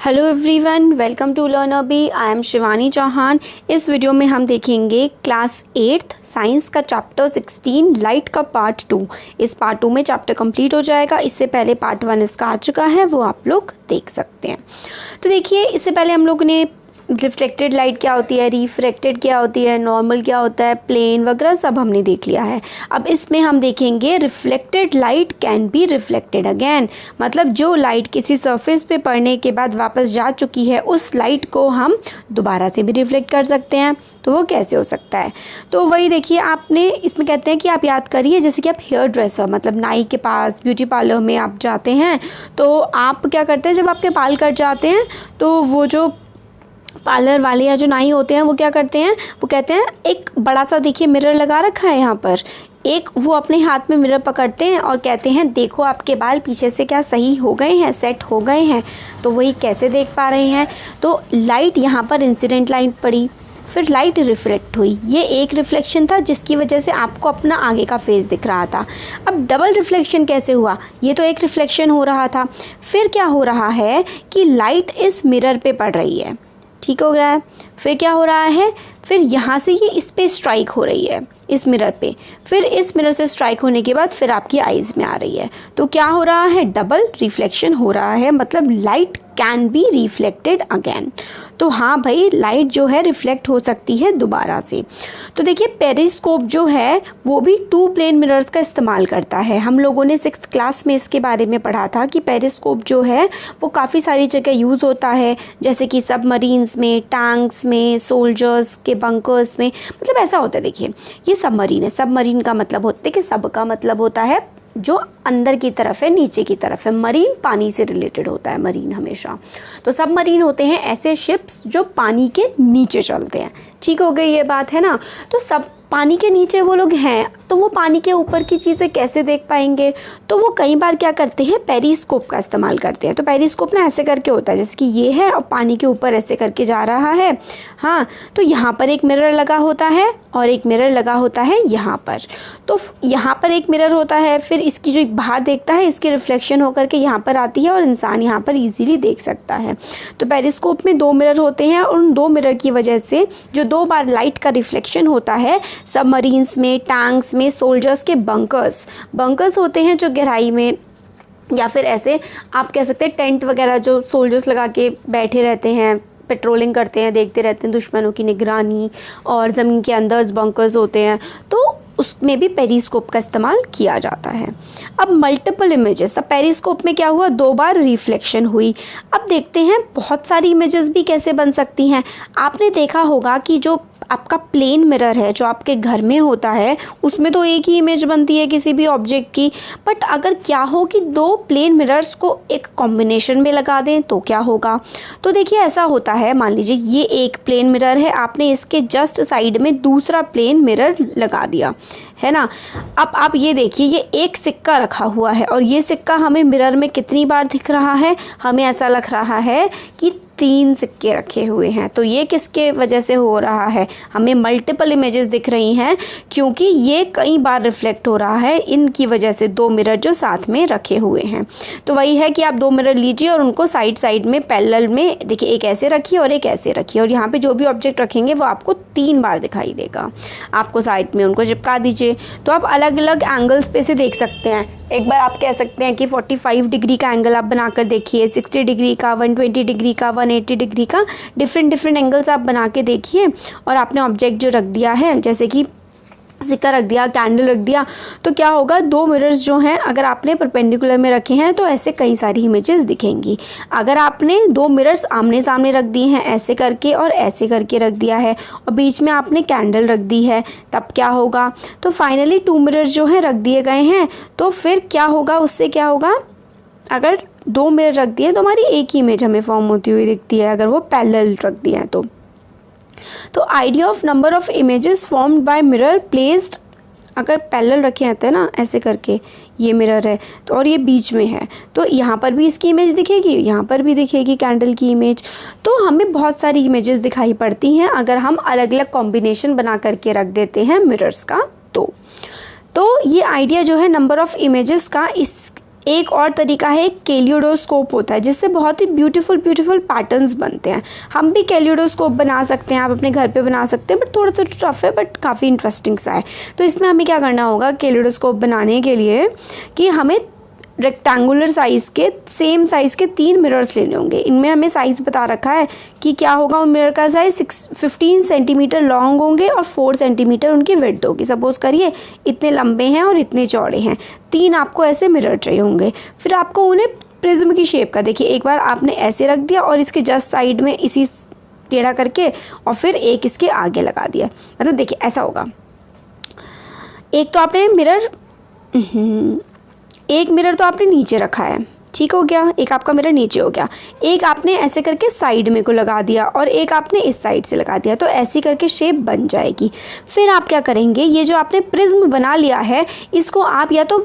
Hello everyone, welcome to Learner Bee. I am Shivani Chauhan. इस video में हम देखेंगे क्लास 8th साइंस का चैप्टर 16 लाइट का पार्ट 2। इस पार्ट 2 में चैप्टर कंप्लीट हो जाएगा। इससे पहले पार्ट 1 इसका आ चुका है, वो आप लोग देख सकते हैं। तो देखिए, इससे पहले हम लोगों ने रिफ्लेक्टेड लाइट क्या होती है, रिफ्रैक्टेड क्या होती है, नॉर्मल क्या होता है, प्लेन वगैरह सब हमने देख लिया है। अब इसमें हम देखेंगे reflected light can be reflected again. मतलब जो लाइट किसी सरफेस पे पड़ने के बाद वापस जा चुकी है, उस लाइट को हम दोबारा से भी रिफ्लेक्ट कर सकते हैं। तो वो कैसे हो सकता है? तो वही देखिए, आपने इसमें कहते हैं कि आप याद करिए, जैसे कि आप हेयर ड्रेसर मतलब नाई के पास, ब्यूटी पार्लर में आप जाते हैं, तो आप क्या करते हैं, जब आपके बाल कट जाते हैं तो वो जो पार्लर वाले या जो नाई होते हैं वो क्या करते हैं, वो कहते हैं एक बड़ा सा देखिए मिरर लगा रखा है यहाँ पर, एक वो अपने हाथ में मिरर पकड़ते हैं और कहते हैं देखो आपके बाल पीछे से क्या सही हो गए हैं, सेट हो गए हैं। तो वही कैसे देख पा रहे हैं, तो लाइट यहाँ पर इंसिडेंट लाइट पड़ी, फिर लाइट रिफ्लेक्ट हुई। ये एक रिफ्लेक्शन था जिसकी वजह से आपको अपना आगे का फेस दिख रहा था। अब डबल रिफ्लेक्शन कैसे हुआ? ये तो एक रिफ्लेक्शन हो रहा था, फिर क्या हो रहा है कि लाइट इस मिरर पे पड़ रही है, ठीक हो रहा है। फिर क्या हो रहा है, फिर यहाँ से ये इस पे स्ट्राइक हो रही है, इस मिरर पे, फिर इस मिरर से स्ट्राइक होने के बाद फिर आपकी आईज में आ रही है। तो क्या हो रहा है, डबल रिफ्लेक्शन हो रहा है, मतलब light can be reflected again. तो हाँ भाई, लाइट जो है रिफ्लेक्ट हो सकती है दोबारा से। तो देखिए, पेरिस्कोप जो है वो भी 2 प्लेन मिरर्स का इस्तेमाल करता है। हम लोगों ने 6th क्लास में इसके बारे में पढ़ा था कि पेरिस्कोप जो है वो काफ़ी सारी जगह यूज़ होता है, जैसे कि सबमरीन्स में, टैंक्स में, सोल्जर्स के बंकर्स में। मतलब ऐसा होता है, देखिए ये सबमरीन है, सबमरीन का मतलब होता है कि सब का मतलब होता है जो अंदर की तरफ है, नीचे की तरफ है। मरीन पानी से रिलेटेड होता है, मरीन हमेशा। तो सबमरीन होते हैं ऐसे शिप्स जो पानी के नीचे चलते हैं। ठीक हो गई ये बात, है ना। तो सब पानी के नीचे वो लोग हैं, तो वो पानी के ऊपर की चीज़ें कैसे देख पाएंगे? तो वो कई बार क्या करते हैं, पेरिस्कोप का इस्तेमाल करते हैं। तो पेरिस्कोप ना ऐसे करके होता है, जैसे कि ये है और पानी के ऊपर ऐसे करके जा रहा है। हाँ, तो यहाँ पर एक मिरर लगा होता है और एक मिरर लगा होता है यहाँ पर। तो यहाँ पर एक मिरर होता है, फिर इसकी जो बाहर देखता है, इसकी रिफ्लेक्शन होकर के यहाँ पर आती है और इंसान यहाँ पर ईजिली देख सकता है। तो पेरिस्कोप में 2 मिरर होते हैं और उन 2 मिरर की वजह से जो 2 बार लाइट का रिफ्लेक्शन होता है, सबमरीन्स में, टैंक्स में, सोल्जर्स के बंकर्स होते हैं जो गहराई में, या फिर ऐसे आप कह सकते हैं टेंट वगैरह जो सोल्जर्स लगा के बैठे रहते हैं, पेट्रोलिंग करते हैं, देखते रहते हैं दुश्मनों की निगरानी, और ज़मीन के अंदर बंकर्स होते हैं, तो उसमें भी पेरिस्कोप का इस्तेमाल किया जाता है। अब मल्टीपल इमेजेस, अब पेरिस्कोप में क्या हुआ, 2 बार रिफ्लेक्शन हुई। अब देखते हैं बहुत सारी इमेजेस भी कैसे बन सकती हैं। आपने देखा होगा कि जो आपका प्लेन मिरर है जो आपके घर में होता है, उसमें तो एक ही इमेज बनती है किसी भी ऑब्जेक्ट की। बट अगर क्या हो कि 2 प्लेन मिरर्स को एक कॉम्बिनेशन में लगा दें तो क्या होगा? तो देखिए ऐसा होता है, मान लीजिए ये एक प्लेन मिरर है, आपने इसके जस्ट साइड में दूसरा प्लेन मिरर लगा दिया, है ना। अब आप ये देखिए, ये एक सिक्का रखा हुआ है और ये सिक्का हमें मिरर में कितनी बार दिख रहा है, हमें ऐसा लग रहा है कि 3 सिक्के रखे हुए हैं। तो ये किसके वजह से हो रहा है, हमें मल्टीपल इमेजेस दिख रही हैं क्योंकि ये कई बार रिफ्लेक्ट हो रहा है, इनकी वजह से 2 मिरर जो साथ में रखे हुए हैं। तो वही है कि आप 2 मिरर लीजिए और उनको साइड साइड में पैरेलल में देखिए, एक ऐसे रखिए और एक ऐसे रखिए, और यहाँ पे जो भी ऑब्जेक्ट रखेंगे वो आपको 3 बार दिखाई देगा। आपको साइड में उनको चिपका दीजिए, तो आप अलग अलग एंगल्स पे से देख सकते हैं। एक बार आप कह सकते हैं कि 45 डिग्री का एंगल आप बनाकर देखिए, 60 डिग्री का, 120 डिग्री का, 180 डिग्री का, डिफरेंट एंगल्स आप बना के देखिए। और आपने ऑब्जेक्ट जो रख दिया है, जैसे कि सिक्का रख दिया, कैंडल रख दिया, तो क्या होगा, 2 मिरर्स जो हैं अगर आपने परपेंडिकुलर में रखे हैं तो ऐसे कई सारी इमेजेस दिखेंगी। अगर आपने 2 मिरर्स आमने सामने रख दिए हैं, ऐसे करके और ऐसे करके रख दिया है, और बीच में आपने कैंडल रख दी है, तब क्या होगा, तो फाइनली 2 मिरर्स जो हैं रख दिए गए हैं। तो फिर क्या होगा, उससे क्या होगा, अगर 2 मिरर रख दिए तो हमारी एक ही इमेज हमें फॉर्म होती हुई दिखती है, अगर वो पैरेलल रख दिए हैं तो idea of number of images formed by mirror placed, अगर पैरेलल रखे रहते हैं ना ऐसे करके, ये मिरर है तो और ये बीच में है, तो यहाँ पर भी इसकी इमेज दिखेगी, यहाँ पर भी दिखेगी कैंडल की इमेज। तो हमें बहुत सारी इमेजेस दिखाई पड़ती हैं अगर हम अलग अलग कॉम्बिनेशन बना करके रख देते हैं मिरर्स का। तो ये आइडिया जो है नंबर ऑफ इमेजेस का, एक और तरीका है, कैलियोडोस्कोप होता है, जिससे बहुत ही ब्यूटीफुल पैटर्न्स बनते हैं। हम भी कैलियोडोस्कोप बना सकते हैं, आप अपने घर पे बना सकते हैं, बट थोड़ा सा टफ है, बट काफ़ी इंटरेस्टिंग सा है। तो इसमें हमें क्या करना होगा कैलियोडोस्कोप बनाने के लिए, कि हमें रेक्टेंगुलर साइज़ के, सेम साइज़ के 3 मिरर्स लेने होंगे। इनमें हमें साइज़ बता रखा है कि क्या होगा, उन मिरर का साइज़ 15 सेंटीमीटर लॉन्ग होंगे और 4 सेंटीमीटर उनकी विड्थ होगी। सपोज़ करिए इतने लंबे हैं और इतने चौड़े हैं, 3 आपको ऐसे मिरर चाहिए होंगे। फिर आपको उन्हें प्रिज्म की शेप का, देखिए एक बार आपने ऐसे रख दिया और इसके जस्ट साइड में इसी टेढ़ा करके और फिर एक इसके आगे लगा दिया, मतलब देखिए ऐसा होगा। एक तो आपने मिरर, एक मिरर तो आपने नीचे रखा है, ठीक हो गया, एक आपका मिरर नीचे हो गया। एक आपने ऐसे करके साइड में को लगा दिया और एक आपने इस साइड से लगा दिया, तो ऐसी करके शेप बन जाएगी। फिर आप क्या करेंगे, ये जो आपने प्रिज्म बना लिया है इसको आप या तो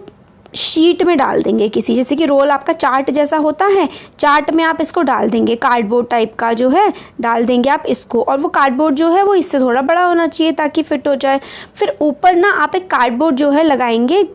शीट में डाल देंगे किसी, जैसे कि रोल आपका चार्ट जैसा होता है, चार्ट में आप इसको डाल देंगे, कार्डबोर्ड टाइप का जो है डाल देंगे आप इसको, और वो कार्डबोर्ड जो है वो इससे थोड़ा बड़ा होना चाहिए ताकि फिट हो जाए। फिर ऊपर ना आप एक कार्डबोर्ड जो है लगाएंगे,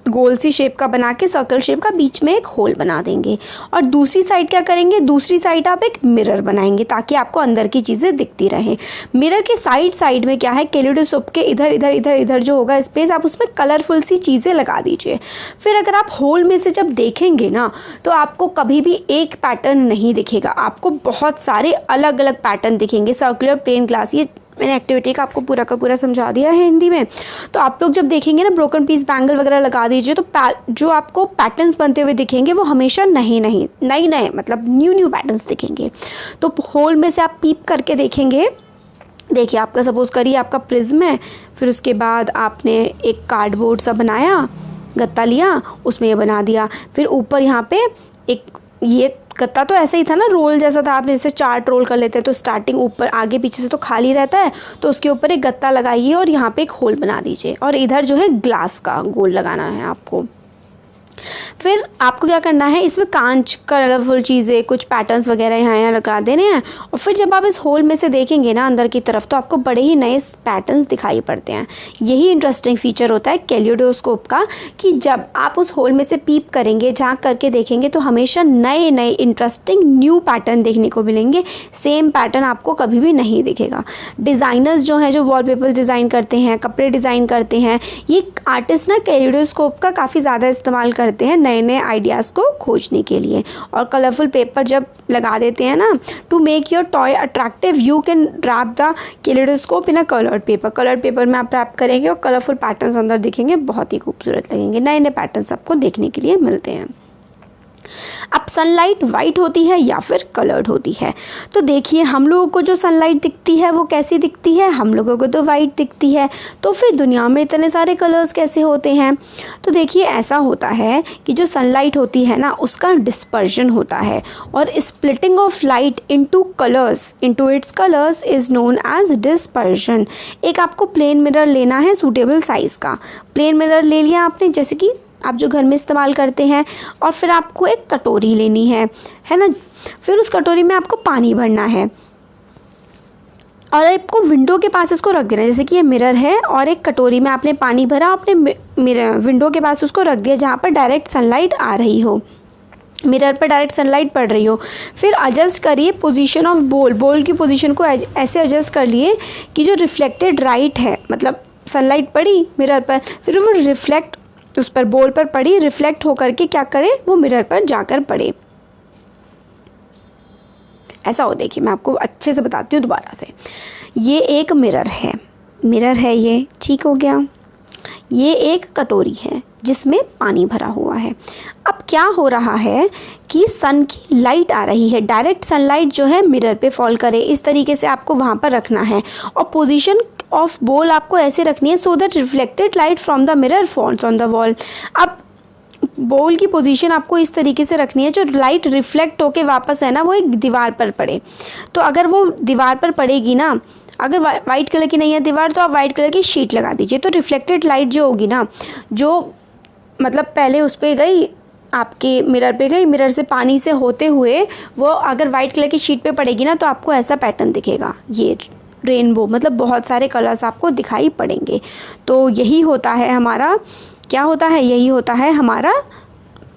गोल सी शेप का बना के, सर्कल शेप का, बीच में एक होल बना देंगे। और दूसरी साइड क्या करेंगे, दूसरी साइड आप एक मिरर बनाएंगे ताकि आपको अंदर की चीज़ें दिखती रहें। मिरर के साइड में क्या है, कैलियोडोस्कोप के इधर जो होगा स्पेस, आप उसमें कलरफुल सी चीज़ें लगा दीजिए। फिर अगर आप होल में से जब देखेंगे ना, तो आपको कभी भी एक पैटर्न नहीं दिखेगा, आपको बहुत सारे अलग अलग पैटर्न दिखेंगे। सर्कुलर, प्लेन, ग्लास, ये मैंने एक्टिविटी का आपको पूरा का पूरा समझा दिया है हिंदी में। तो आप लोग जब देखेंगे ना, ब्रोकन पीस, बैंगल वगैरह लगा दीजिए, तो जो आपको पैटर्न्स बनते हुए दिखेंगे वो हमेशा नए मतलब न्यू पैटर्न्स दिखेंगे। तो होल में से आप पीप करके देखेंगे, देखिए आपका सपोज करिए आपका प्रिज्म है, फिर उसके बाद आपने एक कार्डबोर्ड सा बनाया, गत्ता लिया, उसमें ये बना दिया। फिर ऊपर यहाँ पे एक, ये गत्ता तो ऐसा ही था ना, रोल जैसा था, आप जैसे चार्ट रोल कर लेते हैं तो स्टार्टिंग ऊपर आगे पीछे से तो खाली रहता है, तो उसके ऊपर एक गत्ता लगाइए और यहाँ पे एक होल बना दीजिए, और इधर जो है ग्लास का गोल लगाना है आपको। फिर आपको क्या करना है, इसमें कांच, कलरफुल चीज़ें, कुछ पैटर्न्स वगैरह यहाँ लगा देने हैं। और फिर जब आप इस होल में से देखेंगे ना अंदर की तरफ, तो आपको बड़े ही नए पैटर्न्स दिखाई पड़ते हैं। यही इंटरेस्टिंग फीचर होता है कैलियोडोस्कोप का, कि जब आप उस होल में से पीप करेंगे, झांक करके देखेंगे, तो हमेशा नए इंटरेस्टिंग न्यू पैटर्न देखने को मिलेंगे। सेम पैटर्न आपको कभी भी नहीं दिखेगा। डिज़ाइनर्स जो हैं, जो वॉलपेपर्स डिज़ाइन करते हैं, कपड़े डिज़ाइन करते हैं, ये आर्टिस्ट ना कैलियोडोस्कोप का काफ़ी ज़्यादा इस्तेमाल करते हैं नए आइडियाज़ को खोजने के लिए। और कलरफुल पेपर जब लगा देते हैं ना, to make your toy attractive you can wrap the kaleidoscope in a coloured paper. Coloured paper में आप रैप करेंगे और कलरफुल पैटर्न्स अंदर दिखेंगे, बहुत ही खूबसूरत लगेंगे, नए पैटर्न्स आपको देखने के लिए मिलते हैं। अब सनलाइट वाइट होती है या फिर कलर्ड होती है, तो देखिए हम लोगों को जो सनलाइट दिखती है वो कैसी दिखती है, हम लोगों को तो वाइट दिखती है। तो फिर दुनिया में इतने सारे कलर्स कैसे होते हैं, तो देखिए ऐसा होता है कि जो सनलाइट होती है ना, उसका डिस्पर्जन होता है, और splitting of light into colours, into its colours is known as dispersion. एक आपको प्लेन मिरर लेना है सूटेबल साइज़ का। प्लेन मिरर ले लिया आपने, जैसे कि आप जो घर में इस्तेमाल करते हैं, और फिर आपको एक कटोरी लेनी है ना। फिर उस कटोरी में आपको पानी भरना है और आपको विंडो के पास इसको रख देना है। जैसे कि ये मिरर है और एक कटोरी में आपने पानी भरा, आपने मिरर विंडो के पास उसको रख दिया जहाँ पर डायरेक्ट सनलाइट आ रही हो, मिरर पर डायरेक्ट सनलाइट पड़ रही हो। फिर एडजस्ट करिए पोजीशन ऑफ बोल की पोजीशन को ऐसे एडजस्ट कर लिए कि जो रिफ्लेक्टेड राइट है, मतलब सनलाइट पड़ी मिरर पर, फिर वो रिफ्लेक्ट उस पर बोल पर पड़ी, रिफ्लेक्ट होकर के क्या करे, वो मिरर पर जाकर पड़े, ऐसा हो। देखिए मैं आपको अच्छे से बताती हूँ दोबारा से। ये एक मिरर है ये, ठीक हो गया। ये एक कटोरी है जिसमें पानी भरा हुआ है। अब क्या हो रहा है कि सन की लाइट आ रही है, डायरेक्ट सनलाइट जो है मिरर पे फॉल करे, इस तरीके से आपको वहाँ पर रखना है। और पोजीशन ऑफ बोल आपको ऐसे रखनी है so that reflected light from the mirror falls on the wall. अब बोल की पोजीशन आपको इस तरीके से रखनी है जो लाइट रिफ्लेक्ट होके वापस है ना, वो एक दीवार पर पड़े। तो अगर वो दीवार पर पड़ेगी ना, अगर वाइट कलर की नहीं है दीवार, तो आप वाइट कलर की शीट लगा दीजिए। तो रिफ्लेक्टेड लाइट जो होगी ना, जो मतलब पहले उस पर गई, आपके मिरर पे गई, मिरर से पानी से होते हुए वो अगर वाइट कलर की शीट पे पड़ेगी ना, तो आपको ऐसा पैटर्न दिखेगा, ये रेनबो, मतलब बहुत सारे कलर्स आपको दिखाई पड़ेंगे। तो यही होता है हमारा, क्या होता है, यही होता है हमारा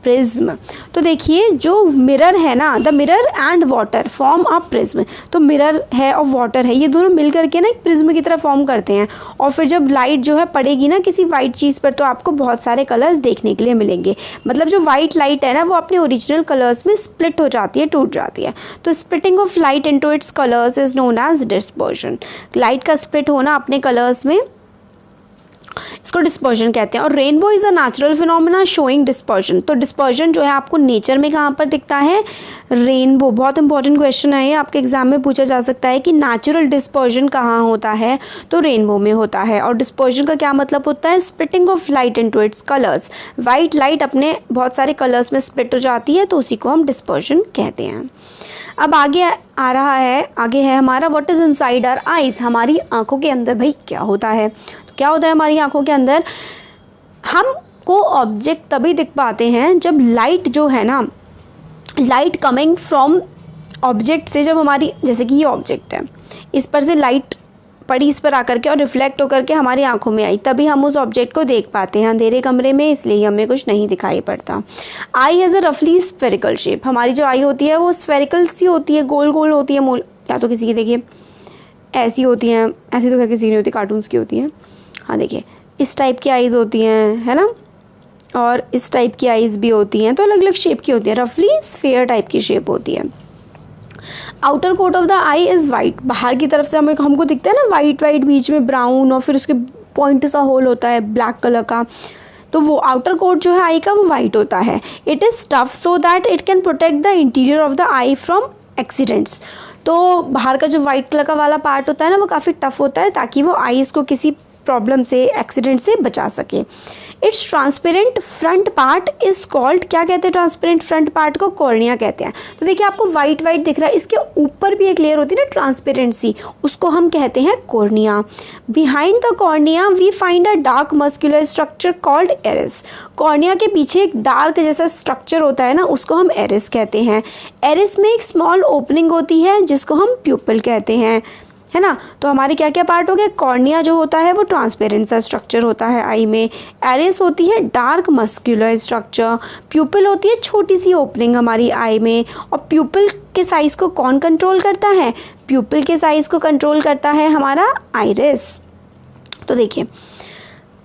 प्रिज्म। तो देखिए जो मिरर है ना, the mirror and water form a prism. तो मिरर है और वाटर है, ये दोनों मिल करके ना एक प्रिज्म की तरह फॉर्म करते हैं। और फिर जब लाइट जो है पड़ेगी ना किसी वाइट चीज़ पर, तो आपको बहुत सारे कलर्स देखने के लिए मिलेंगे। मतलब जो वाइट लाइट है ना वो अपने ओरिजिनल कलर्स में स्प्लिट हो जाती है, टूट जाती है। तो splitting of light into its colours is known as dispersion. Light का स्प्लिट होना अपने कलर्स में, इसको डिस्पर्जन कहते हैं। और rainbow is a natural phenomena showing dispersion. तो डिस्पर्जन जो है आपको नेचर में कहाँ पर दिखता है? रेनबो। बहुत इंपॉर्टेंट क्वेश्चन है ये, आपके एग्जाम में पूछा जा सकता है कि नेचुरल डिस्पर्जन कहाँ होता है? तो रेनबो में होता है। और डिस्पर्जन का क्या मतलब होता है? Splitting of light into its colours. White light अपने बहुत सारे कलर्स में स्प्लिट हो जाती है, तो उसी को हम डिस्पर्जन कहते हैं। अब आगे आ रहा है, आगे है हमारा what is inside our eyes. हमारी आंखों के अंदर भाई क्या होता है? तो क्या होता है हमारी आंखों के अंदर? हमको ऑब्जेक्ट तभी दिख पाते हैं जब लाइट जो है ना, लाइट कमिंग फ्रॉम ऑब्जेक्ट से, जब हमारी, जैसे कि ये ऑब्जेक्ट है, इस पर से लाइट पड़ी इस पर आकर के और रिफ्लेक्ट होकर के हमारी आंखों में आई, तभी हम उस ऑब्जेक्ट को देख पाते हैं। अंधेरे कमरे में इसलिए हमें कुछ नहीं दिखाई पड़ता। आई हैज़ अ रफली स्फेरिकल शेप। हमारी जो आई होती है वो स्फेरिकल सी होती है, गोल गोल होती है। या तो किसी की देखिए ऐसी होती हैं, ऐसी तो खैर किसी नहीं होती, कार्टून्स की होती हैं। हाँ देखिए इस टाइप की आईज़ होती हैं, है ना, और इस टाइप की आईज़ भी होती हैं। तो अलग अलग शेप की होती है, रफली स्फेयर टाइप की शेप होती है। Outer coat of the eye is white. बाहर की तरफ से हमको दिखता है ना वाइट वाइट, बीच में ब्राउन और फिर उसके पॉइंट सा होल होता है ब्लैक कलर का। तो वो आउटर कोट जो है आई का वो वाइट होता है। It is tough so that it can protect the interior of the I from accidents. तो बाहर का जो वाइट कलर का वाला पार्ट होता है ना वो काफ़ी टफ होता है, ताकि वो आईज़ को किसी प्रॉब्लम से, एक्सीडेंट से बचा सके। It's transparent front part is called, क्या कहते हैं ट्रांसपेरेंट फ्रंट पार्ट को? कॉर्निया कहते हैं। तो देखिए आपको वाइट वाइट दिख रहा है, इसके ऊपर भी एक लेयर होती है ना ट्रांसपेरेंसी, उसको हम कहते हैं cornea. Behind the cornea we find a dark muscular structure called iris. Cornea के पीछे एक डार्क जैसा स्ट्रक्चर होता है ना, उसको हम एरिस कहते हैं। एरिस में एक स्मॉल ओपनिंग होती है जिसको हम प्यूपिल कहते हैं, है ना। तो हमारे क्या क्या पार्ट हो गए? कॉर्निया जो होता है वो ट्रांसपेरेंट सा स्ट्रक्चर होता है आई में, एरिस होती है डार्क मस्कुलर स्ट्रक्चर, प्यूपिल होती है छोटी सी ओपनिंग हमारी आई में। और प्यूपिल के साइज़ को कौन कंट्रोल करता है? प्यूपिल के साइज़ को कंट्रोल करता है हमारा आइरिस। तो देखिए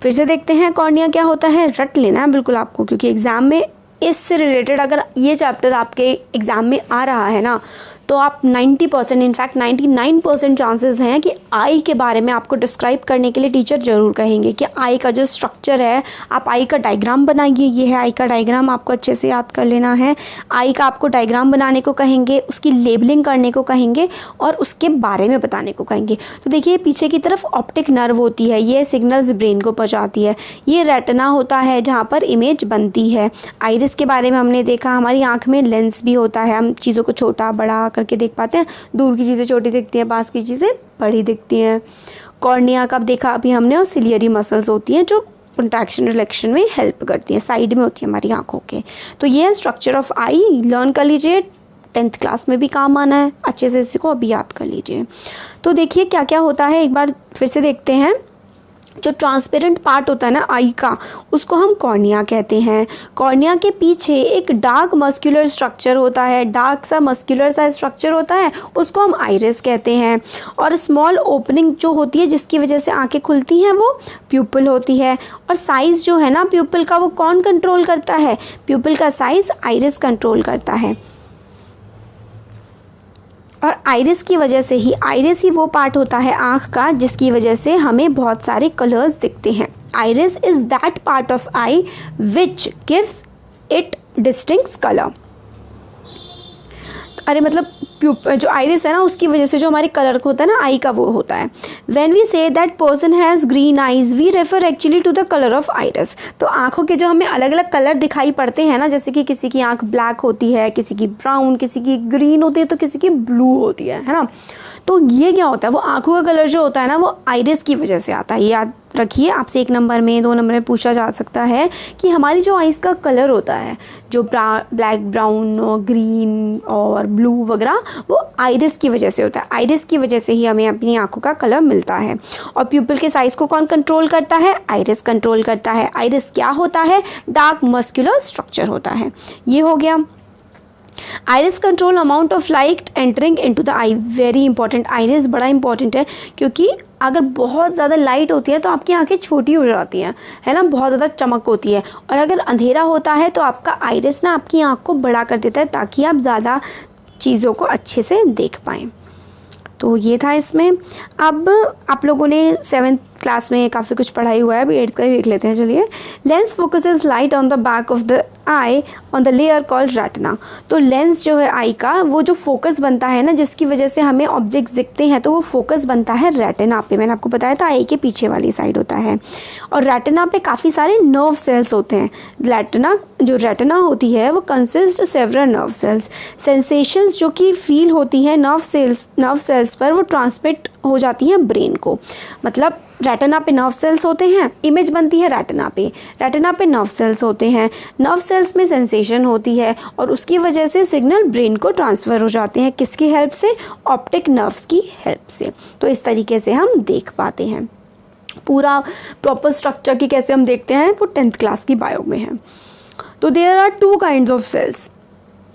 फिर से देखते हैं कॉर्निया क्या होता है, रट लेना है बिल्कुल आपको, क्योंकि एग्ज़ाम में इससे रिलेटेड अगर ये चैप्टर आपके एग्ज़ाम में आ रहा है ना, तो आप 90%, इनफैक्ट 99% चांसेस हैं कि आई के बारे में आपको डिस्क्राइब करने के लिए टीचर ज़रूर कहेंगे कि आई का जो स्ट्रक्चर है, आप आई का डायग्राम बनाइए। ये है आई का डायग्राम, आपको अच्छे से याद कर लेना है। आई का आपको डायग्राम बनाने को कहेंगे, उसकी लेबलिंग करने को कहेंगे और उसके बारे में बताने को कहेंगे। तो देखिए पीछे की तरफ ऑप्टिक नर्व होती है, ये सिग्नल्स ब्रेन को पहुँचाती है। ये रेटिना होता है जहाँ पर इमेज बनती है। आइरिस के बारे में हमने देखा, हमारी आँख में लेंस भी होता है, हम चीज़ों को छोटा बड़ा करके देख पाते हैं। दूर की चीज़ें छोटी दिखती हैं, पास की चीज़ें बड़ी दिखती हैं। कॉर्निया कब देखा अभी हमने, और सिलियरी मसल्स होती हैं जो कंट्रैक्शन रिलैक्शन में हेल्प करती हैं, साइड में होती है हमारी आंखों के। तो ये है स्ट्रक्चर ऑफ आई, लर्न कर लीजिए, 10th क्लास में भी काम आना है, अच्छे से इसी को अभी याद कर लीजिए। तो देखिए क्या क्या होता है, एक बार फिर से देखते हैं। जो ट्रांसपेरेंट पार्ट होता है ना आई का, उसको हम कॉर्निया कहते हैं। कॉर्निया के पीछे एक डार्क मस्कुलर स्ट्रक्चर होता है, डार्क सा मस्कुलर सा स्ट्रक्चर होता है, उसको हम आइरिस कहते हैं। और स्मॉल ओपनिंग जो होती है जिसकी वजह से आंखें खुलती हैं वो प्यूपिल होती है। और साइज़ जो है ना प्यूपिल का, वो कौन कंट्रोल करता है? प्यूपिल का साइज़ आइरिस कंट्रोल करता है। और आइरिस की वजह से ही, आइरिस ही वो पार्ट होता है आँख का जिसकी वजह से हमें बहुत सारे कलर्स दिखते हैं। Iris is that part of I which gives it distinct colour. अरे मतलब जो आइरिस है ना, उसकी वजह से जो हमारे कलर होता है ना आई का, वो होता है। When we say that person has green eyes we refer actually to the colour of iris. तो आँखों के जो हमें अलग अलग कलर दिखाई पड़ते हैं ना, जैसे कि किसी की आँख ब्लैक होती है, किसी की ब्राउन, किसी की ग्रीन होती है, तो किसी की ब्लू होती है ना। तो ये क्या होता है, वो आँखों का कलर जो होता है ना वो आइरिस की वजह से आता है। ये याद रखिए, आपसे 1 नंबर में 2 नंबर में पूछा जा सकता है कि हमारी जो आइज़ का कलर होता है, जो ब्लैक, ब्राउन और ग्रीन और ब्लू वगैरह, वो आइरिस की वजह से होता है। आइरिस की वजह से ही हमें अपनी आँखों का कलर मिलता है। और प्यूपिल के साइज़ को कौन कंट्रोल करता है? आइरिस कंट्रोल करता है। आइरिस क्या होता है? डार्क मस्कुलर स्ट्रक्चर होता है। ये हो गया। Iris control amount of light entering into the I, very important. Iris बड़ा इंपॉर्टेंट है, क्योंकि अगर बहुत ज़्यादा लाइट होती है तो आपकी आंखें छोटी हो जाती हैं, है ना, बहुत ज़्यादा चमक होती है। और अगर अंधेरा होता है तो आपका आइरिस ना आपकी आँख को बड़ा कर देता है, ताकि आप ज़्यादा चीज़ों को अच्छे से देख पाएँ। तो ये था इसमें। अब आप लोगों ने 7th क्लास में काफ़ी कुछ पढ़ाई हुआ है, अभी 8th का ही देख लेते हैं। चलिए, lens focuses light on the back of the I on the layer called retina. तो लेंस जो है आई का, वो जो फोकस बनता है ना, जिसकी वजह से हमें ऑब्जेक्ट्स दिखते हैं, तो वो फोकस बनता है रेटिना पे। मैंने आपको बताया था आई के पीछे वाली साइड होता है। और रेटिना पे काफ़ी सारे नर्व सेल्स होते हैं। रेटिना होती है वो consist several nerve cells. Sensations जो कि फील होती है नर्व सेल्स पर, वो ट्रांसमिट हो जाती हैं ब्रेन को। मतलब रेटिना पे नर्व सेल्स होते हैं, इमेज बनती है रेटिना पे नर्व सेल्स होते हैं, नर्व सेल्स में सेंसेशन होती है, और उसकी वजह से सिग्नल ब्रेन को ट्रांसफ़र हो जाते हैं। किसकी हेल्प से? ऑप्टिक नर्व्स की हेल्प से। तो इस तरीके से हम देख पाते हैं। पूरा प्रॉपर स्ट्रक्चर की कैसे हम देखते हैं, वो 10th क्लास की बायो में है। तो there are 2 kinds of cells.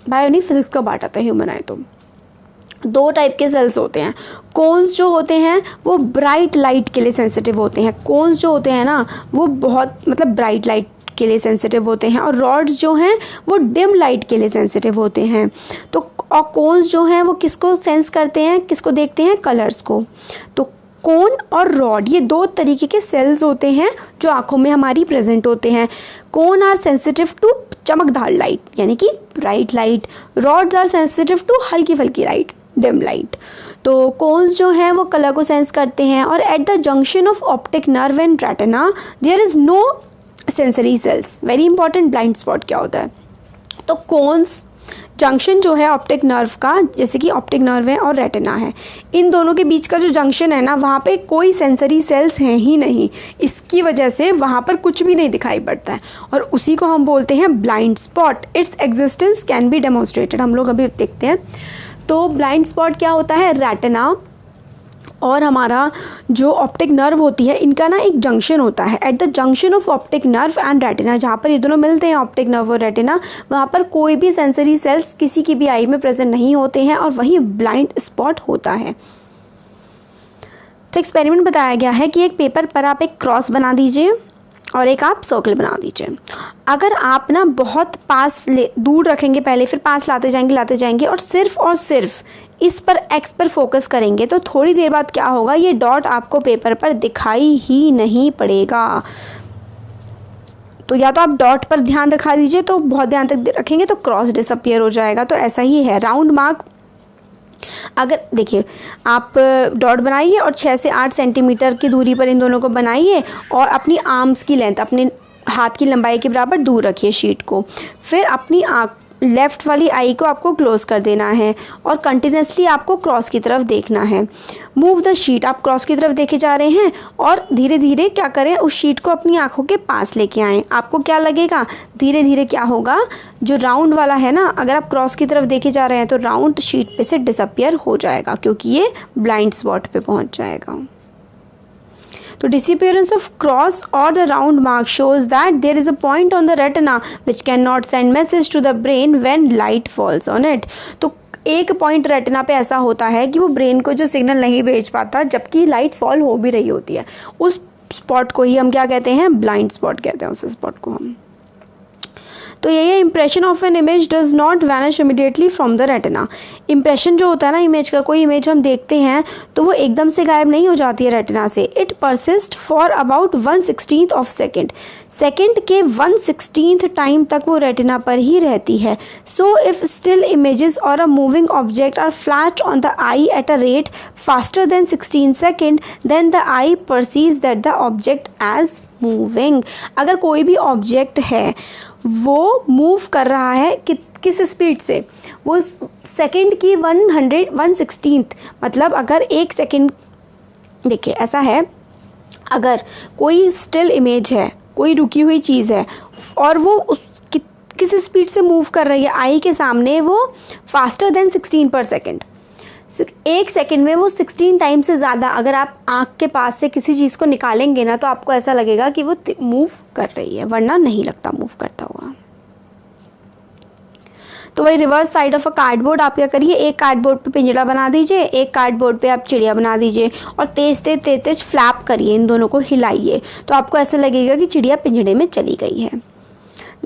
Bio नहीं, फिजिक्स का पार्ट आता है ह्यूमन आई। तो 2 टाइप के सेल्स होते हैं। कोन्स जो होते हैं वो ब्राइट लाइट के लिए सेंसिटिव होते हैं। कोन्स जो होते हैं ना, वो बहुत मतलब ब्राइट लाइट के लिए सेंसिटिव होते हैं। और रॉड्स जो हैं वो डिम लाइट के लिए सेंसिटिव होते हैं। तो और कोन्स जो हैं वो किसको सेंस करते हैं, किसको देखते हैं? कलर्स को। तो कोन और रॉड, ये 2 तरीके के सेल्स होते हैं जो आँखों में हमारी प्रेजेंट होते हैं। कोन आर सेंसिटिव टू चमकदार लाइट, यानी कि bright light. Rods are sensitive to हल्की फुल्की लाइट, डिम लाइट। तो कोन्स जो हैं वो कलर को सेंस करते हैं। और at the junction of optic nerve and retina there is no sensory cells. Very important, blind spot क्या होता है? तो कोन्स जंक्शन जो है ऑप्टिक नर्व का, जैसे कि ऑप्टिक नर्व है और रेटिना है, इन दोनों के बीच का जो जंक्शन है ना, वहाँ पे कोई सेंसरी सेल्स हैं ही नहीं। इसकी वजह से वहाँ पर कुछ भी नहीं दिखाई पड़ता है, और उसी को हम बोलते हैं blind spot. Its existence can be demonstrated. हम लोग अभी देखते हैं। तो ब्लाइंड स्पॉट क्या होता है? रेटिना और हमारा जो ऑप्टिक नर्व होती है, इनका ना एक जंक्शन होता है। Eight the junction of optic nerve and retina, जहाँ पर ये दोनों मिलते हैं, ऑप्टिक नर्व और रेटिना, वहाँ पर कोई भी सेंसरी सेल्स किसी की भी आई में प्रेजेंट नहीं होते हैं, और वहीं ब्लाइंड स्पॉट होता है। तो एक्सपेरिमेंट बताया गया है कि एक पेपर पर आप एक क्रॉस बना दीजिए और एक आप सर्कल बना दीजिए। अगर आप ना बहुत दूर रखेंगे पहले, फिर पास लाते जाएंगे और सिर्फ इस पर एक्स पर फोकस करेंगे, तो थोड़ी देर बाद क्या होगा, ये डॉट आपको पेपर पर दिखाई ही नहीं पड़ेगा। तो या तो आप डॉट पर ध्यान रखा दीजिए, तो बहुत ध्यान तक रखेंगे तो क्रॉस डिसअपियर हो जाएगा। तो ऐसा ही है राउंड मार्क। अगर देखिए, आप डॉट बनाइए और 6 से 8 सेंटीमीटर की दूरी पर इन दोनों को बनाइए, और अपनी आर्म्स की लेंथ, अपने हाथ की लंबाई के बराबर दूर रखिए शीट को। फिर अपनी लेफ़्ट वाली आई को आपको क्लोज़ कर देना है, और कंटिन्यूसली आपको क्रॉस की तरफ देखना है। मूव द शीट, आप क्रॉस की तरफ देखे जा रहे हैं, और धीरे धीरे क्या करें, उस शीट को अपनी आँखों के पास लेके आएँ। आपको क्या लगेगा, धीरे धीरे क्या होगा, जो राउंड वाला है ना, अगर आप क्रॉस की तरफ देखे जा रहे हैं तो राउंड शीट पे से डिसअपियर हो जाएगा, क्योंकि ये ब्लाइंड स्पॉट पे पहुँच जाएगा। तो disappearance of cross or the round mark shows that there is a point on the retina which cannot send message to the brain when light falls on it। तो एक पॉइंट रेटिना पे ऐसा होता है कि वो ब्रेन को जो सिग्नल नहीं भेज पाता, जबकि लाइट फॉल हो भी रही होती है। उस स्पॉट को ही हम क्या कहते हैं? ब्लाइंड स्पॉट कहते हैं उस स्पॉट को हम। तो ये impression of an image does not vanish immediately from the retina. Impression जो होता है ना इमेज का, कोई इमेज हम देखते हैं तो वो एकदम से गायब नहीं हो जाती है रेटिना से। It persist for about 1/16 of second के 1/16 टाइम तक वो रेटिना पर ही रहती है। सो इफ स्टिल इमेजेस और a moving object are flash on the eye at a rate faster than 16 second, then the eye perceives that the object as moving. अगर कोई भी ऑब्जेक्ट है वो मूव कर रहा है किस स्पीड से, वो सेकंड की 1/16, मतलब अगर 1 सेकंड, देखिए ऐसा है अगर कोई स्टिल इमेज है, कोई रुकी हुई चीज़ है और वो किस स्पीड से मूव कर रही है आई के सामने, वो faster than 16 per second, 1 second में वो 16 टाइम से ज़्यादा अगर आप आँख के पास से किसी चीज़ को निकालेंगे ना तो आपको ऐसा लगेगा कि वो मूव कर रही है, वरना नहीं लगता मूव करता हुआ। तो वही reverse side of a cardboard आप क्या करिए, एक कार्डबोर्ड पे पिंजरा बना दीजिए, एक कार्डबोर्ड पे आप चिड़िया बना दीजिए और तेज तेज फ्लैप करिए, इन दोनों को हिलाइए तो आपको ऐसा लगेगा कि चिड़िया पिंजरे में चली गई है।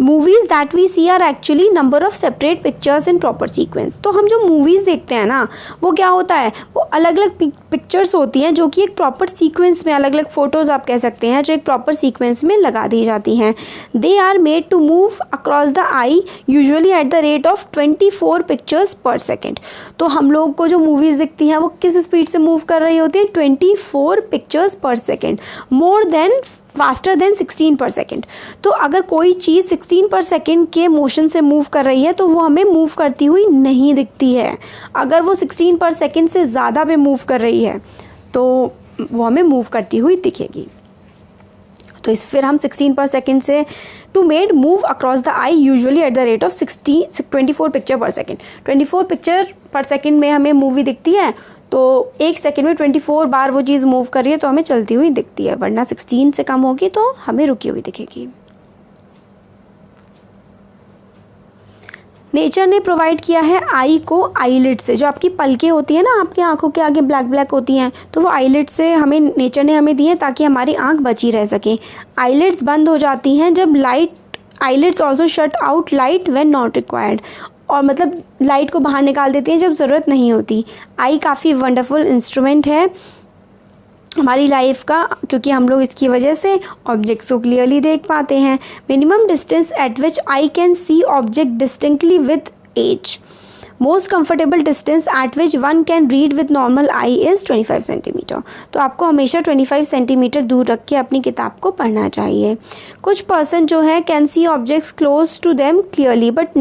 Movies that we see are actually number of separate pictures in proper sequence. तो हम जो मूवीज़ देखते हैं ना वो क्या होता है, वो अलग अलग पिक्चर्स होती हैं जो कि एक प्रॉपर सीक्वेंस में, अलग अलग फ़ोटोज़ आप कह सकते हैं, जो एक प्रॉपर सीक्वेंस में लगा दी जाती हैं। They are made to move across the eye usually at the rate of 24 pictures per second. तो हम लोग को जो मूवीज़ दिखती हैं वो किस स्पीड से मूव कर रही होती हैं, 24 pictures per second, more than faster than 16 per second. तो अगर कोई चीज़ 16 पर सेकेंड के मोशन से मूव कर रही है तो वो हमें मूव करती हुई नहीं दिखती है। अगर वो 16 पर सेकेंड से ज़्यादा पे मूव कर रही है तो वो हमें मूव करती हुई दिखेगी। तो फिर हम 16 पर सेकेंड से to made move across the eye usually at the rate of 24 picture per second. 24 picture per second में हमें मूवी दिखती है तो 1 सेकेंड में 24 बार वो चीज़ मूव कर रही है तो हमें चलती हुई दिखती है, वरना 16 से कम होगी तो हमें रुकी हुई दिखेगी। नेचर ने प्रोवाइड किया है आई को आईलिड से, जो आपकी पलकें होती हैं ना आपकी आंखों के आगे ब्लैक ब्लैक होती हैं, तो वो आईलिड से हमें नेचर ने हमें दी है ताकि हमारी आंख बची रह सके। आईलिड्स बंद हो जाती हैं जब eyelids also shut out light when not required, और मतलब लाइट को बाहर निकाल देती हैं जब ज़रूरत नहीं होती। आई काफ़ी वंडरफुल इंस्ट्रूमेंट है हमारी लाइफ का, क्योंकि हम लोग इसकी वजह से ऑब्जेक्ट्स को क्लियरली देख पाते हैं। Minimum distance at which eye can see object distinctly with ease. Most comfortable distance at which one can read with normal eye is 25 centimetre. तो आपको हमेशा 25 सेंटीमीटर दूर रख के अपनी किताब को पढ़ना चाहिए। कुछ पर्सन जो है can see objects close to them clearly but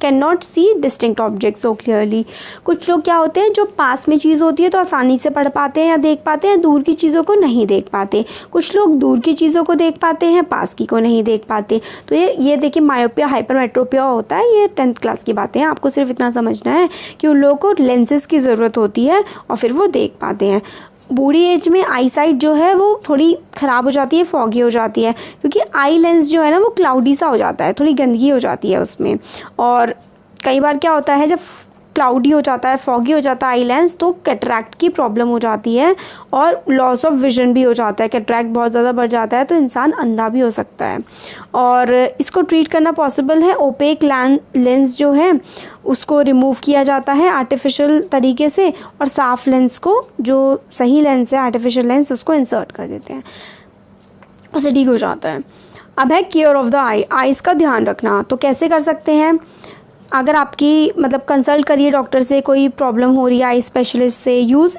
can not see distinct object so clearly. कुछ लोग क्या होते हैं जो पास में चीज़ होती है तो आसानी से पढ़ पाते हैं या देख पाते हैं, दूर की चीज़ों को नहीं देख पाते। कुछ लोग दूर की चीज़ों को देख पाते हैं, पास की को नहीं देख पाते। तो ये देखिए मायोपिया हाइपरमेट्रोपिया होता है, ये 10th क्लास की बातें हैं। आपको सिर्फ इतना समझना है कि उन लोगों को लेंसेज की ज़रूरत होती है और फिर वो देख पाते हैं। बूढ़ी एज में आई साइट जो है वो थोड़ी ख़राब हो जाती है, फॉगी हो जाती है, क्योंकि आई लेंस जो है ना वो क्लाउडी सा हो जाता है, थोड़ी गंदगी हो जाती है उसमें। और कई बार क्या होता है जब क्लाउडी हो जाता है, फॉगी हो जाता है आई लेंस, तो कैटरैक्ट की प्रॉब्लम हो जाती है और लॉस ऑफ विजन भी हो जाता है। कैटरैक्ट बहुत ज़्यादा बढ़ जाता है तो इंसान अंधा भी हो सकता है। और इसको ट्रीट करना पॉसिबल है। ओपेक लेंस जो है उसको रिमूव किया जाता है आर्टिफिशियल तरीके से, और साफ लेंस को, जो सही लेंस है आर्टिफिशियल लेंस, उसको इंसर्ट कर देते हैं, उससे ठीक हो जाता है। अब है केयर ऑफ़ द आईज़ का ध्यान रखना। तो कैसे कर सकते हैं, अगर आपकी मतलब कंसल्ट करिए डॉक्टर से, कोई प्रॉब्लम हो रही है आई स्पेशलिस्ट से, यूज़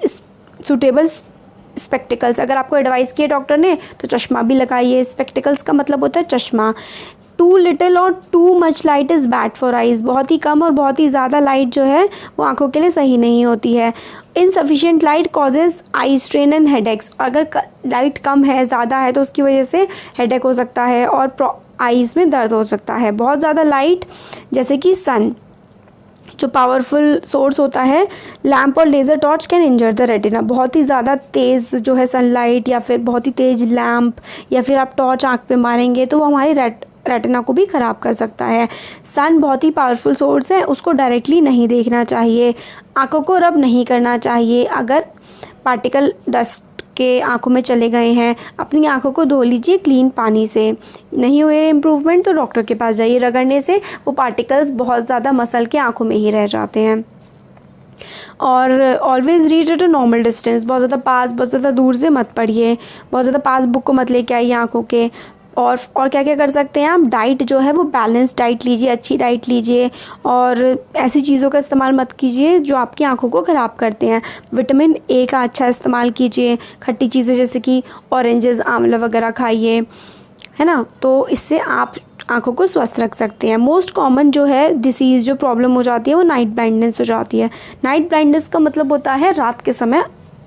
सूटेबल स्पेक्टिकल्स। अगर आपको एडवाइस किया डॉक्टर ने तो चश्मा भी लगाइए। स्पेक्टिकल्स का मतलब होता है चश्मा। टू लिटिल और too much light is bad for eyes. बहुत ही कम और बहुत ही ज़्यादा लाइट जो है वो आंखों के लिए सही नहीं होती है। Insufficient light causes eye strain and headaches. अगर लाइट कम है, ज़्यादा है, तो उसकी वजह से हेडेक हो सकता है और आइज़ में दर्द हो सकता है। बहुत ज़्यादा लाइट जैसे कि सन जो पावरफुल सोर्स होता है, लैंप और laser torch can injure the retina. बहुत ही ज़्यादा तेज़ जो है सनलाइट या फिर बहुत ही तेज़ लैंप या फिर आप टॉर्च आँख पे मारेंगे तो वो हमारी रेटिना को भी ख़राब कर सकता है। सन बहुत ही पावरफुल सोर्स है, उसको डायरेक्टली नहीं देखना चाहिए। आँखों को रब नहीं करना चाहिए। अगर पार्टिकल डस्ट के आँखों में चले गए हैं, अपनी आँखों को धो लीजिए क्लीन पानी से। नहीं हुए इम्प्रूवमेंट तो डॉक्टर के पास जाइए। रगड़ने से वो पार्टिकल्स बहुत ज़्यादा मसल के आँखों में ही रह जाते हैं। और always read at a normal distance. बहुत ज़्यादा पास, बहुत ज़्यादा दूर से मत पढ़िए। बहुत ज़्यादा पास बुक को मत लेके आइए आँखों के। और क्या क्या कर सकते हैं आप, डाइट जो है वो बैलेंस डाइट लीजिए, अच्छी डाइट लीजिए, और ऐसी चीज़ों का इस्तेमाल मत कीजिए जो आपकी आंखों को ख़राब करते हैं। विटामिन ए का अच्छा इस्तेमाल कीजिए। खट्टी चीज़ें जैसे कि ऑरेंजेस, आंवला वगैरह खाइए, है ना, तो इससे आप आंखों को स्वस्थ रख सकते हैं। मोस्ट कॉमन जो है डिसीज़, जो प्रॉब्लम हो जाती है वो नाइट ब्लाइंडनेस हो जाती है। नाइट ब्लाइंडनेस का मतलब होता है रात के समय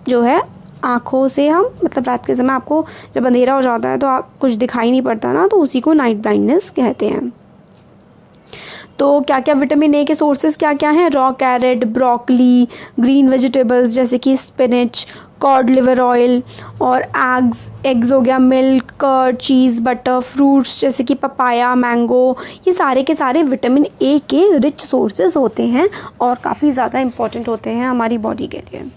जो है आँखों से हम मतलब रात के समय आपको जब अंधेरा हो जाता है तो आप कुछ दिखाई नहीं पड़ता ना, तो उसी को नाइट ब्लाइंडनेस कहते हैं। तो क्या क्या विटामिन ए के सोर्सेज क्या क्या हैं? Raw carrot, broccoli, green vegetables जैसे कि स्पिनच, कॉड लिवर ऑयल, और एग्स हो गया, milk, curd, cheese, butter, fruits जैसे कि पपाया, मैंगो, ये सारे के सारे विटामिन ए के रिच सोर्सेज होते हैं और काफ़ी ज़्यादा इम्पॉर्टेंट होते हैं हमारी बॉडी के लिए।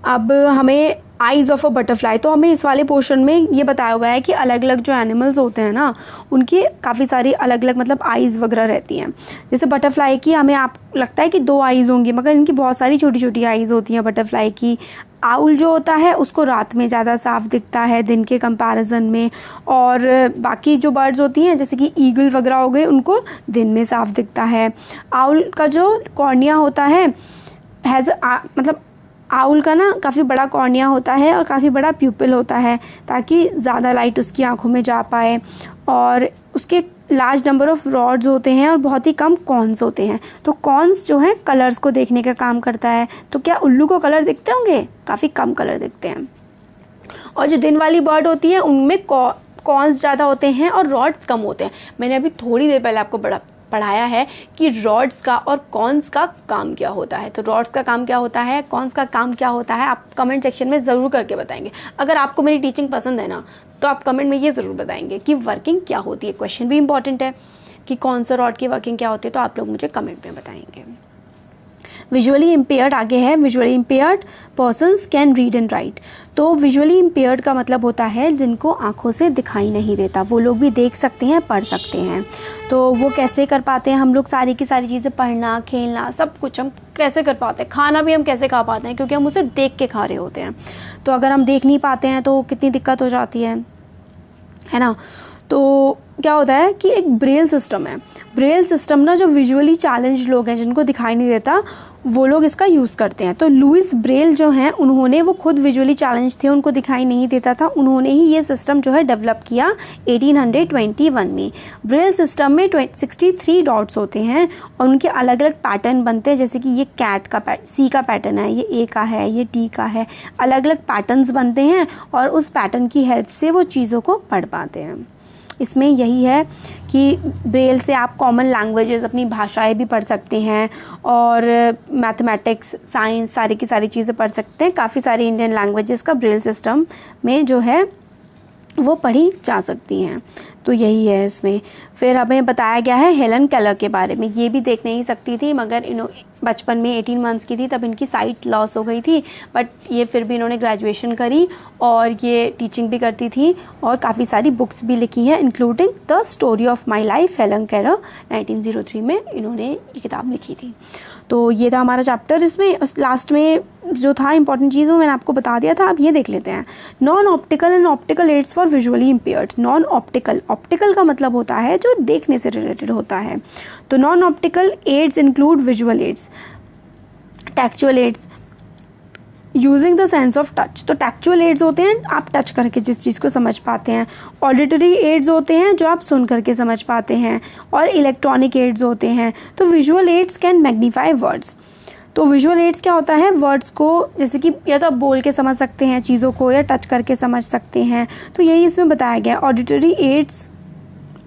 अब हमें आइज़ ऑफ अ बटरफ्लाई, तो हमें इस वाले पोर्शन में ये बताया हुआ है कि अलग अलग जो एनिमल्स होते हैं ना, उनकी काफ़ी सारी अलग अलग मतलब आइज़ वगैरह रहती हैं। जैसे बटरफ्लाई की हमें आप लगता है कि 2 आइज़ होंगी, मगर इनकी बहुत सारी छोटी छोटी आइज़ होती हैं बटरफ्लाई की। आउल जो होता है उसको रात में ज़्यादा साफ दिखता है दिन के कंपैरिजन में, और बाकी जो बर्ड्स होती हैं जैसे कि ईगल वगैरह हो गए, उनको दिन में साफ दिखता है। आउल का जो कॉर्निया होता है मतलब आउल का ना काफ़ी बड़ा कॉर्निया होता है और काफ़ी बड़ा प्यूपिल होता है, ताकि ज़्यादा लाइट उसकी आंखों में जा पाए, और उसके लार्ज नंबर ऑफ रॉड्स होते हैं और बहुत ही कम कॉर्न्स होते हैं। तो कॉर्न्स जो है कलर्स को देखने का काम करता है। तो क्या उल्लू को कलर दिखते होंगे? काफ़ी कम कलर दिखते हैं। और जो दिन वाली बर्ड होती है उनमें कॉर्न्स ज़्यादा होते हैं और रॉड्स कम होते हैं। मैंने अभी थोड़ी देर पहले आपको पढ़ाया है कि रॉड्स का और कॉर्न्स का काम क्या होता है। तो रॉड्स का काम क्या होता है, कॉर्न्स का काम क्या होता है, आप कमेंट सेक्शन में ज़रूर करके बताएंगे। अगर आपको मेरी टीचिंग पसंद है ना, तो आप कमेंट में ये ज़रूर बताएंगे कि वर्किंग क्या होती है। क्वेश्चन भी इंपॉर्टेंट है कि कौन सा रॉड की वर्किंग क्या होती है, तो आप लोग मुझे कमेंट में बताएंगे। विजुअली इम्पेयर्ड आगे है, visually impaired persons can read and right. तो विजुअली इम्पेयर्ड का मतलब होता है जिनको आँखों से दिखाई नहीं देता, वो लोग भी देख सकते हैं, पढ़ सकते हैं। तो वो कैसे कर पाते हैं? हम लोग सारी की सारी चीज़ें, पढ़ना, खेलना, सब कुछ हम कैसे कर पाते हैं? खाना भी हम कैसे खा पाते हैं? क्योंकि हम उसे देख के खा रहे होते हैं। तो अगर हम देख नहीं पाते हैं तो कितनी दिक्कत हो जाती है ना। तो क्या होता है कि एक ब्रेल सिस्टम है। ब्रेल सिस्टम ना जो विजुअली चैलेंज लोग हैं, जिनको दिखाई नहीं देता, वो लोग इसका यूज़ करते हैं। तो लुइस ब्रेल जो हैं, उन्होंने, वो खुद विजुअली चैलेंज थे, उनको दिखाई नहीं देता था, उन्होंने ही ये सिस्टम जो है डेवलप किया 1821 में। ब्रेल सिस्टम में 63 डॉट्स होते हैं और उनके अलग अलग पैटर्न बनते हैं। जैसे कि ये कैट का सी का पैटर्न है, ये ए का है, ये टी का है, अलग अलग पैटर्न्स बनते हैं और उस पैटर्न की हेल्प से वो चीज़ों को पढ़ पाते हैं। इसमें यही है कि ब्रेल से आप कॉमन लैंग्वेजेस, अपनी भाषाएं भी पढ़ सकते हैं और मैथमेटिक्स, साइंस, सारी की सारी चीज़ें पढ़ सकते हैं। काफ़ी सारी इंडियन लैंग्वेजेस का ब्रेल सिस्टम में जो है वो पढ़ी जा सकती हैं। तो यही है इसमें। फिर हमें बताया गया है हेलन केलर के बारे में। ये भी देख नहीं सकती थी, मगर बचपन में 18 मंथ्स की थी तब इनकी साइट लॉस हो गई थी, बट ये फिर भी इन्होंने ग्रेजुएशन करी और ये टीचिंग भी करती थी और काफ़ी सारी बुक्स भी लिखी हैं, including the story of my life. Helen Keller 1903 में इन्होंने ये किताब लिखी थी। तो ये था हमारा चैप्टर। इसमें लास्ट में जो था इंपॉर्टेंट चीज़ वो मैंने आपको बता दिया था। अब ये देख लेते हैं, non optical and optical aids for visually impaired. Non optical, optical का मतलब होता है जो देखने से रिलेटेड होता है। तो non optical aids include visual aids, tactual aids, using the sense of touch. तो टैक्चुअल एड्स होते हैं आप टच करके जिस चीज़ को समझ पाते हैं, ऑडिटरी एड्स होते हैं जो आप सुन करके समझ पाते हैं, और इलेक्ट्रॉनिक एड्स होते हैं। तो visual aids can magnify words. तो विजुअल एड्स क्या होता है, वर्ड्स को जैसे कि या तो आप बोल के समझ सकते हैं चीज़ों को या टच करके समझ सकते हैं। तो यही इसमें बताया गया। ऑडिटरी एड्स,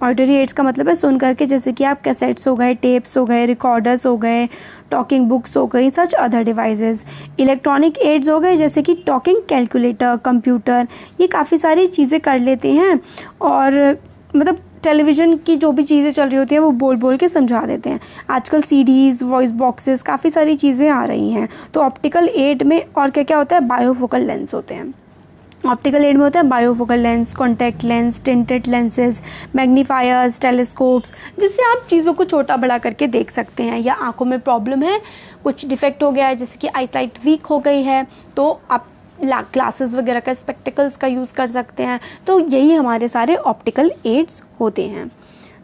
ऑडिटरी एड्स का मतलब है सुन करके, जैसे कि आप कैसेट्स हो गए, टेप्स हो गए, रिकॉर्डर्स हो गए, टॉकिंग बुक्स हो गई, such other devices. Electronic aids हो गए जैसे कि टॉकिंग कैलकुलेटर, कंप्यूटर, ये काफ़ी सारी चीज़ें कर लेते हैं और मतलब टेलीविज़न की जो भी चीज़ें चल रही होती हैं वो बोल बोल के समझा देते हैं। आजकल सीडीज़, वॉइस बॉक्सेस, काफ़ी सारी चीज़ें आ रही हैं। तो ऑप्टिकल एड में और क्या क्या होता है, बायोफोकल लेंस होते हैं। ऑप्टिकल एड में होता है bifocal lens, contact lens, tinted lenses, magnifiers, telescopes, जिससे आप चीज़ों को छोटा बड़ा करके देख सकते हैं। या आंखों में प्रॉब्लम है, कुछ डिफेक्ट हो गया है, जैसे कि आईसाइट वीक हो गई है, तो आप ग्लासेस वगैरह का, स्पेक्टिकल्स का यूज़ कर सकते हैं। तो यही हमारे सारे ऑप्टिकल एड्स होते हैं।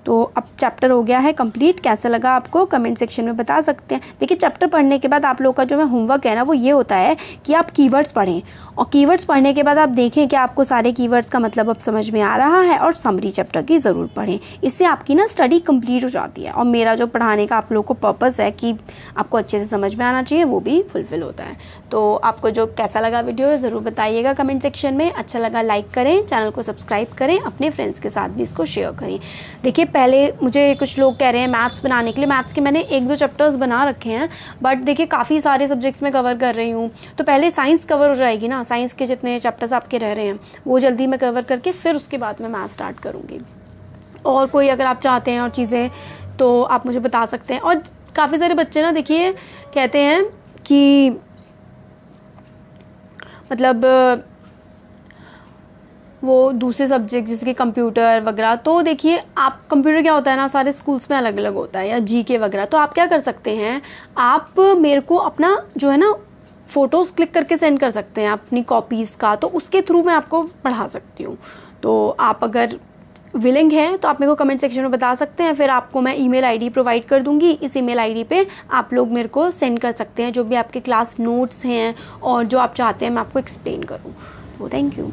तो अब चैप्टर हो गया है कंप्लीट। कैसा लगा आपको कमेंट सेक्शन में बता सकते हैं। देखिए चैप्टर पढ़ने के बाद आप लोग का जो है होमवर्क है ना वो ये होता है कि आप कीवर्ड्स पढ़ें, और कीवर्ड्स पढ़ने के बाद आप देखें कि आपको सारे कीवर्ड्स का मतलब अब समझ में आ रहा है, और समरी चैप्टर की ज़रूर पढ़ें। इससे आपकी ना स्टडी कंप्लीट हो जाती है, और मेरा जो पढ़ाने का आप लोग को पर्पज़ है कि आपको अच्छे से समझ में आना चाहिए वो भी फुलफ़िल होता है। तो आपको जो कैसा लगा वीडियो ज़रूर बताइएगा कमेंट सेक्शन में। अच्छा लगा लाइक करें, चैनल को सब्सक्राइब करें, अपने फ्रेंड्स के साथ भी इसको शेयर करें। देखिए पहले मुझे कुछ लोग कह रहे हैं मैथ्स बनाने के लिए, मैथ्स के मैंने 1-2 चैप्टर्स बना रखे हैं, बट देखिए काफ़ी सारे सब्जेक्ट्स में कवर कर रही हूँ, तो पहले साइंस कवर हो जाएगी ना। साइंस के जितने चैप्टर्स आपके रह रहे हैं वो जल्दी मैं कवर करके फिर उसके बाद मैं मैथ्स स्टार्ट करूँगी। और कोई अगर आप चाहते हैं और चीज़ें तो आप मुझे बता सकते हैं। और काफ़ी सारे बच्चे ना देखिए कहते हैं कि मतलब वो दूसरे सब्जेक्ट जैसे कि कंप्यूटर वगैरह, तो देखिए आप कंप्यूटर क्या होता है ना सारे स्कूल्स में अलग अलग होता है, या जीके वगैरह। तो आप क्या कर सकते हैं, आप मेरे को अपना जो है ना फ़ोटोज़ क्लिक करके सेंड कर सकते हैं अपनी कॉपीज़ का, तो उसके थ्रू मैं आपको पढ़ा सकती हूँ। तो आप अगर विलिंग है तो आप मेरे को कमेंट सेक्शन में बता सकते हैं, फिर आपको मैं ईमेल आईडी प्रोवाइड कर दूंगी। इस ईमेल आईडी पे आप लोग मेरे को सेंड कर सकते हैं जो भी आपके क्लास नोट्स हैं और जो आप चाहते हैं मैं आपको एक्सप्लेन करूँ। तो थैंक यू।